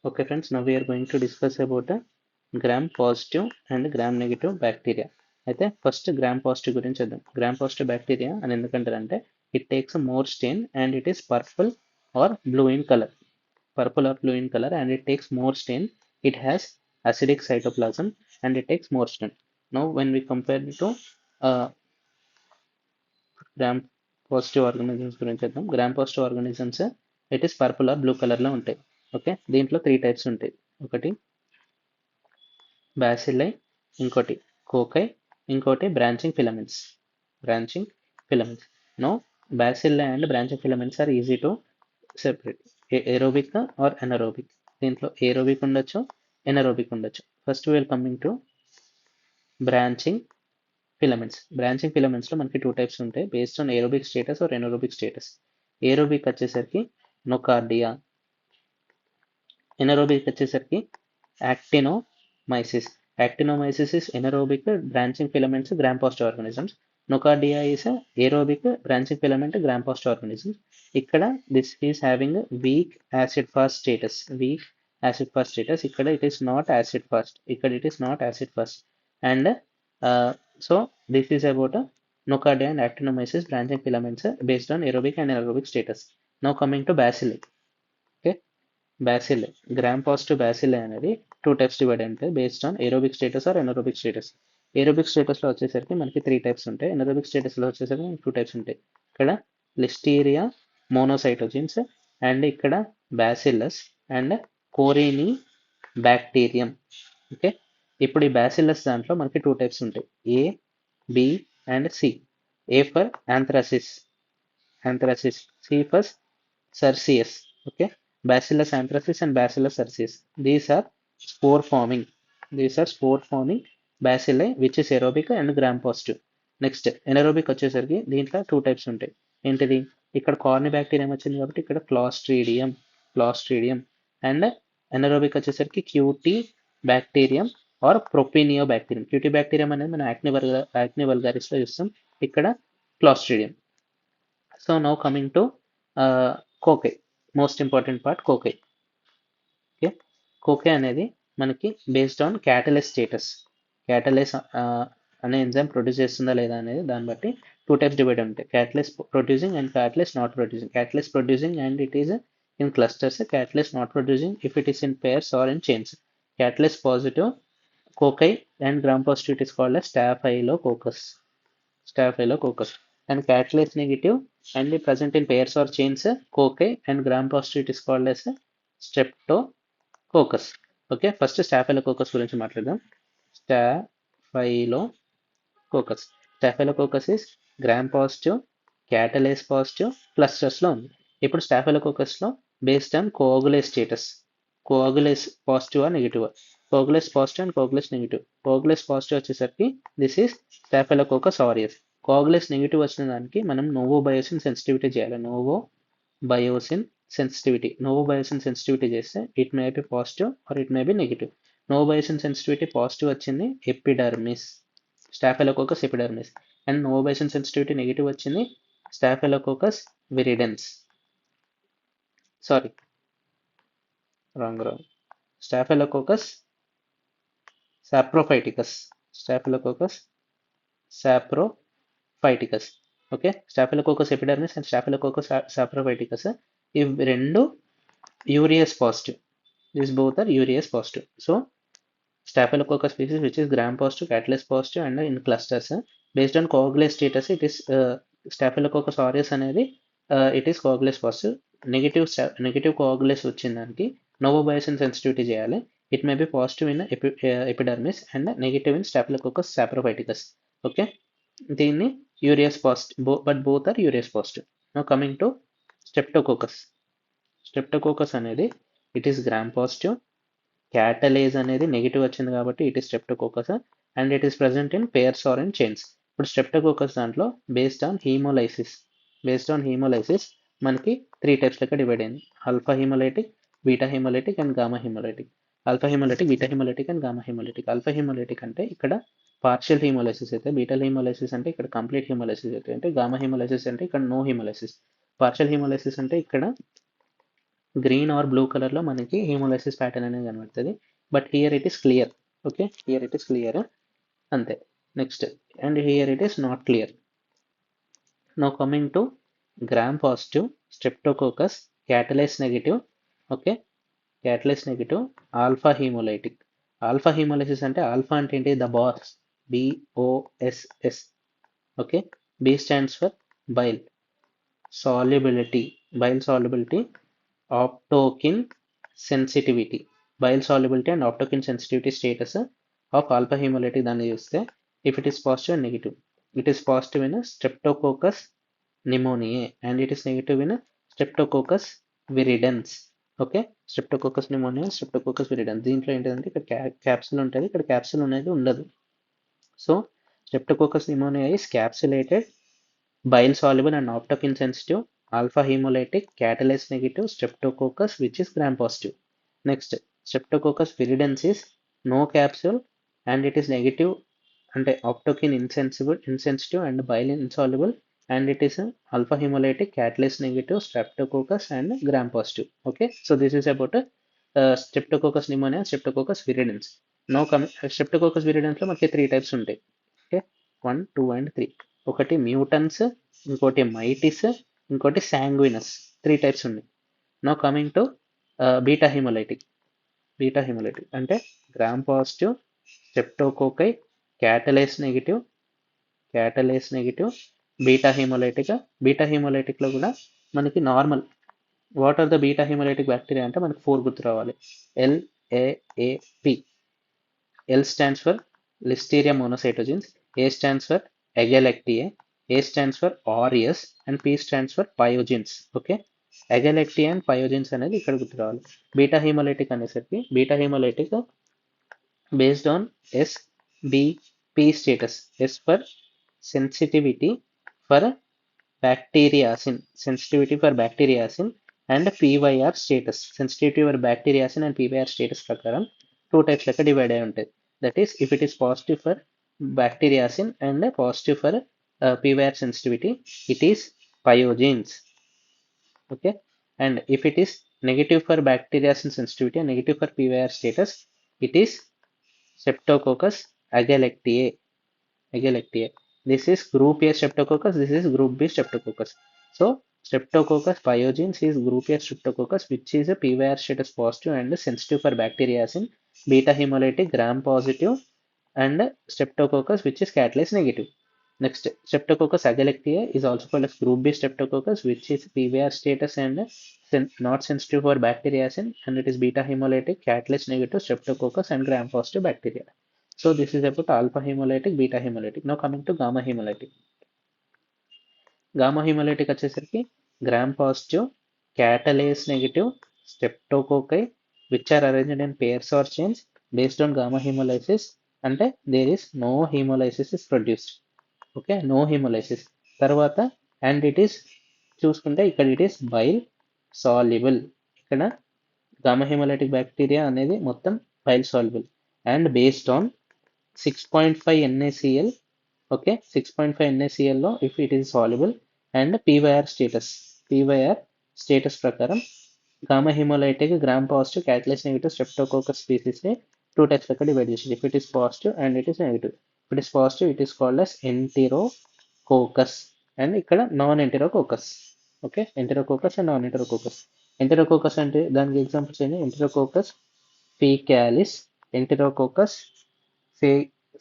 Okay friends, now we are going to discuss about gram positive and gram negative bacteria. అయితే first gram positive గురించి చూద్దాం. Gram positive bacteria అని ఎందుకంటారంటే it takes more stain and it is purple or blue in colour. Purple or blue in color and it takes more stain. It has acidic cytoplasm and it takes more stain. Now when we compare it to gram positive organisms గురించి చూద్దాం. Gram positive organisms it is purple or blue కలర్లో ఉంటాయి. Okay, దీంట్లో 3 types ఉంటాయి. ఒకటి బ్యాసిల్లై, ఇంకోటి cocci, ఇంకోటి branching filaments. Branching filaments. No bacilli and branching filaments are easy to separate. Aerobic or anaerobic. దీంట్లో ఏరోబిక్ ఉండొచ్చు, ఎనరోబిక్ ఉండొచ్చు. First we'll coming to branching filaments. Branching ఫిలమెంట్స్లో మనకి 2 టైప్స్ ఉంటాయి based on aerobic status or anaerobic status. Aerobic వచ్చేసరికి Nocardia, anaerobic వచ్చేసరికి Actinomyces. Actinomyces is anaerobic branching filaments gram positive organisms. Nocardia is a aerobic branching filament gram positive organisms. ఇక్కడ this is having a weak acid fast status. Weak acid fast status. ఇక్కడ it is not acid fast. ఇక్కడ it is not acid fast. And so this is about Nocardia and actinomyces branching filaments based on aerobic and anaerobic status. Now coming to bacilli. Okay. బ్యాసిల్లై, gram positive బ్యాసిల్లై అనేది 2 types divide ఉంటాయి based on aerobic status or anaerobic status. Aerobic స్టేటస్లో వచ్చేసరికి మనకి 3 types ఉంటాయి. Anaerobic స్టేటస్లో వచ్చేసరికి 2 types ఉంటాయి. ఇక్కడ లిస్టీరియా మోనోసైటోజిన్స్ అండ్ ఇక్కడ Bacillus and Corynebacterium. Okay, ఇప్పుడు ఈ బ్యాసిల్లస్ దాంట్లో మనకి 2 టైప్స్ ఉంటాయి, A, B and C. A for anthracis, C for cereus. Okay, Bacillus anthracis and Bacillus cereus. These are spore forming. Bacilli which is aerobic and gram positive. Next anaerobic వచ్చేసరికి దీంట్లో 2 types ఉంటాయి. ఏంటిది, ఇక్కడ కార్ని bacterium వచ్చింది కాబట్టి ఇక్కడ Clostridium and anaerobic వచ్చేసరికి Cutibacterium or Propionibacterium. Cutibacterium అనేది మనం యాక్ని వల్గారిస్లో చూస్తాం, ఇక్కడ Clostridium. So now coming to cocci, most important part cocci. Okay, cocci అనేది మనకి based on catalase status. Catalase అనే ఎంజైమ్ ప్రొడ్యూస్ చేస్తుందా లేదా అనేది దాన్ని బట్టి 2 టైప్స్ డివైడ్ ఉంటాయి, catalase producing and catalase not producing. Catalase producing and it is in clusters. Catalase not producing if it is in pairs or in chains. Catalase positive cocci and gram positive it is called as Staphylococcus. And catalase negative and present in pairs or chains coccai and gram positive it is called as Streptococcus. Okay, first Staphylococcus గురించి మాట్లాడదాం. Staphylococcus is gram positive, catalase positive clusters లో ఉంది. ఇప్పుడు Staphylococcus లో based on coagulase status, coagulase positive or negative. Coagulase positive and coagulase negative. Coagulase positive వచ్చేసరికి this is Staphylococcus aureus. Coagulase negative వచ్చిన దానికి మనం నోవోబయోసిన్ సెన్సిటివిటీ చేయాలి. Novobiocin sensitivity చేస్తే it may be positive or it may be negative. Novobiocin sensitivity positive వచ్చింది epidermis, Staphylococcus epidermis. And novobiocin sensitivity negative వచ్చింది Staphylococcus viridans. Staphylococcus saprophyticus. Okay, Staphylococcus epidermis and Staphylococcus saprophyticus ఇవి రెండు urease positive. These both are urease positive. So Staphylococcus species which is gram positive, catalase positive and in clusters. Based on coagulase status it is Staphylococcus aureus అనేది it is coagulase positive. Negative coagulase వచ్చిన దానికి novobiocin sensitivity చేయాలి. It may be positive in epidermis and negative in Staphylococcus saprophyticus. Okay, దీన్ని urease positive, but both are urease positive. Now coming to Streptococcus అనేది it is gram positive, catalase అనేది negative వచ్చింది కాబట్టి it is Streptococcus and it is present in pairs or in chains. ఇప్పుడు Streptococcus దాంట్లో based on haemolysis మనకి 3 types లెక్క divide అయింది, alpha haemolytic, beta haemolytic and gamma haemolytic. Alpha haemolytic, beta haemolytic and gamma haemolytic. Alpha haemolytic అంటే ఇక్కడ partial haemolysis అయితే, beta haemolysis అంటే ఇక్కడ కంప్లీట్ హీమోలైసిస్ అయితే, అంటే గామా హీమోలైసిస్ అంటే ఇక్కడ నో హీమోలైసిస్. పార్షియల్ హీమోలైసిస్ అంటే ఇక్కడ గ్రీన్ ఆర్ బ్లూ కలర్లో మనకి హీమోలైసిస్ ప్యాటర్న్ అనేది కనబడుతుంది. But here it is clear. Okay, here it is clear అంతే. Next, and here it is not clear. Now coming to gram positive Streptococcus catalase negative. Okay, catalase negative alpha haemolytic. Alpha haemolysis అంటే alpha అంటే ఏంటి? The boss, BOSS. Okay, B stands for bile solubility, bile solubility, optokin sensitivity, bile solubility and optokin sensitivity status of alpha hemolytic దాన్ని చూస్తే if it is positive and negative. It is positive in a streptococcus pneumoniae and it is negative in a streptococcus viridans. Okay, Streptococcus pneumoniae, Streptococcus viridans. దీంట్లో ఏంటంటే ఇక్కడ capsule ఉంటుంది, ఇక్కడ capsule అనేది ఉండదు. So Streptococcus pneumoniae is capsulated, bile soluble and optokin sensitive, alpha hemolytic, catalase negative, streptococcus which is gram positive. Next, streptococcus viridans is no capsule and it is negative and optokin insensitive and bile insoluble, and it is alpha hemolytic, catalase negative, streptococcus and gram positive. Okay, so this is about streptococcus pneumonia, streptococcus viridans. Now streptococcus viridans లో మనకి 3 types ఉంటాయి. Okay, 1, 2 and 3. ఒకటి mutans, ఇంకోటి mitis, ఇంకోటి sanguinis. 3 types ఉన్నాయి. Now coming to beta haemolytic. Beta haemolytic అంటే gram positive streptococci catalase negative beta haemolytic. Beta హిమోలైటిక్లో కూడా మనకి normal. What are the beta haemolytic bacteria అంటే మనకి 4 గుర్తు రావాలి. LAAP. L stands for Listeria monocytogenes, A stands for Agalactiae, A stands for aureus and P stands for pyogenes. Okay, Agalactiae and pyogenes అనేది ఇక్కడ గుర్తు రావాలి. బీటా హిమోలైటిక్ అనేసరికి beta haemolytic based on SBP status. S for sensitivity for bacteriacin, and PYR status. Sensitivity for bacteriacin and PYR status ప్రకారం 2 types లెక్క divide అయి ఉంటుంది. That is, if it is positive for bacteriacin and positive for PYR sensitivity, it is pyogenes. Okay, and if it is negative for bacteriacin sensitivity and negative for PYR status, it is Streptococcus agalactiae. This is group A Streptococcus, this is group B Streptococcus. So Streptococcus pyogenes is group A Streptococcus, which is a PYR status positive and sensitive for bacteriacin, beta hemolytic gram positive, and Streptococcus which is catalase negative. Next, Streptococcus agalactiae is also called as group B Streptococcus, which is PYR status and not sensitive for bacteriacin, and it is beta hemolytic, catalase negative, Streptococcus and gram positive bacteria. So this is about alpha hemolytic, beta hemolytic. Now coming to gamma hemolytic. Gamma hemolytic వచ్చేసరికి gram positive, catalase negative, streptococci which are arranged in pairs or chains based on gamma hemolysis, అంటే there is no hemolysis is produced. Okay, no hemolysis. తర్వాత and it is చూసుకుంటే ఇక్కడ it is bile soluble. ఇక్కడ gamma hemolytic bacteria అనేది మొత్తం bile soluble and based on 6.5 NaCl. Okay, 6.5 NaClలో if it is soluble and PYR status ప్రకారం gamma hemolytic gram positive catalase negative streptococcus స్పీసీస్ని 2 types లెక్క divide చేసింది. If it is positive and it is negative. If it is positive, it is called as enterococcus, and ఇక్కడ non enterococcus. Okay, enterococcus and non enterococcus. Enterococcus అంటే దానికి examples ఏంటి? Enterococcus faecalis, enterococcus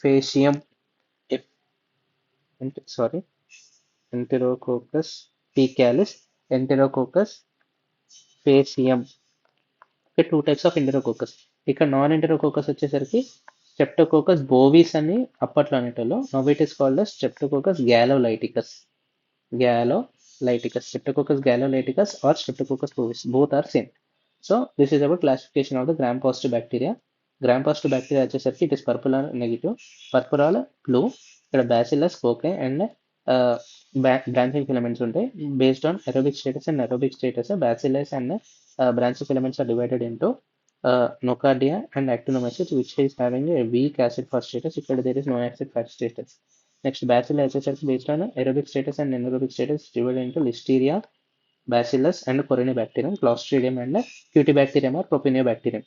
faecium, enterococcus faecalis, enterococcus faecium. Okay, 2 types of enterococcus. ఇక్కడ non enterococcus వచ్చేసరికి streptococcus bovis అని అప్పట్లో అనేటోళ్ళు. Now it is called as streptococcus gallolyticus. Streptococcus galolyticus or Streptococcus bovis, both are same. So this is about classification of the gram positive bacteria. Gram positive bacteria వచ్చేసరికి it is purple or negative, purple or blue. ఇక్కడ bacillus, cocci and branching filaments ఉంటాయి. Based on aerobic status and anaerobic status, bacillus and branching filaments are divided into nocardia and actinomyces, which is having a weak acid fast status. ఇక్కడ there is no acid fast status. Next, bacilli వచ్చేసరికి based on aerobic status and anaerobic status divided into Listeria, Bacillus and Corynebacterium, Clostridium and Cutibacterium or Propionibacterium.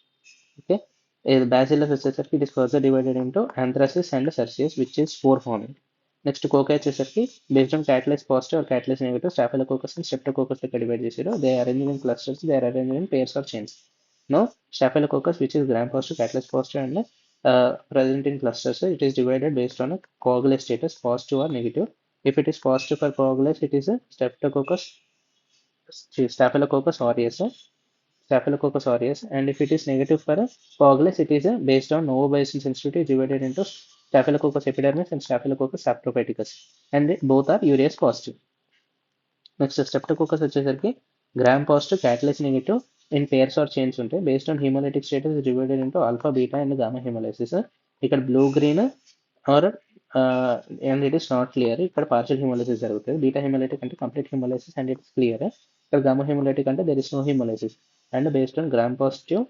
Okay. Bacillus వచ్చేసరికి it is further divided into Anthracis and Cercius, which is spore forming. Next cocci వచ్చేసరికి based on catalase positive or catalase negative staphylococcus and streptococcus లెక్క divide చేసారు. They are arranged in clusters, they are arranged in pairs or chains. No staphylococcus which is gram positive, catalase positive and present in clusters, it is divided based on a coagulase status, positive or negative. If it is positive for coagulase, it is a Staphylococcus aureus, Staphylococcus aureus, and if it is negative for a coagulase, it is based on novobiocin sensitivity divided into Staphylococcus epidermis and Staphylococcus saprophyticus, and both are urease positive. Next streptococcus వచ్చేసరికి gram positive, catalase negative in pairs or chains ఉంటాయి. Based on hemolytic status divided into alpha, beta and gamma hemolysis. ఇక్కడ blue green or and it is not clear. ఇక్కడ partial hemolysis జరుగుతుంది. Beta haemolytic అంటే complete hemolysis and it is clear. ఇక్కడ gamma hemolytic అంటే there is no hemolysis. And based on gram positive,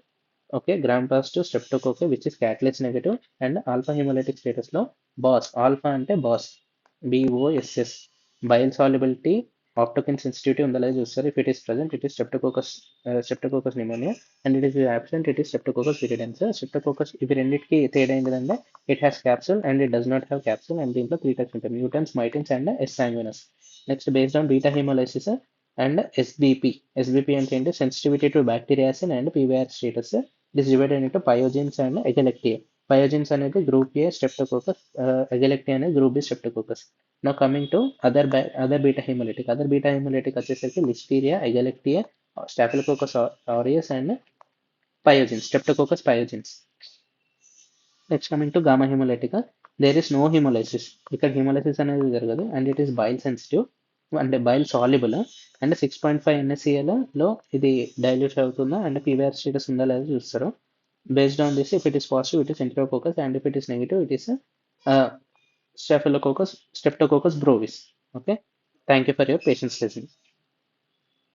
okay, gram positive streptococci which is catalase negative and alpha hemolytic స్టేటస్లో BOSS, alpha అంటే BOSS, BOSS, bile solubility optochin sensitivity ఉందా లేదా చూస్తారు. If it is present, it is streptococcus pneumoniae, and it is absent, it is streptococcus viridans. Streptococcus ఇవి రెండింటికి తేడా ఏంటంటే it has capsule and it does not have capsule, and దీంట్లో 3 types ఉంటాయి: mutans, mitis and S sanguinis. Next based on beta hemolysis and SBP అంటే ఏంటి, sensitivity to bacitracin and PVR status. It is divided into pyogenes and agalactiae. Pyogenes అనేది group A streptococcus, agalactiae అనేది group B streptococcus. Now coming to other beta hemolytic. Other beta hemolytic వచ్చేసరికి Listeria, Egalectia, Staphylococcus aureus and Pyogenes, Streptococcus pyogenes. Next coming to gamma hemolytica, there is no hemolysis. ఇక్కడ hemolysis అనేది జరగదు and it is bile sensitive అంటే bile soluble and 6.5 NaCl లో ఇది dilute అవుతుందా and PVR status ఉందా లేదా చూస్తారు. Based on this, if it is positive, it is Enterococcus, and if it is negative, it is uh, Streptococcus brevis. Okay. Thank you for your patience listening.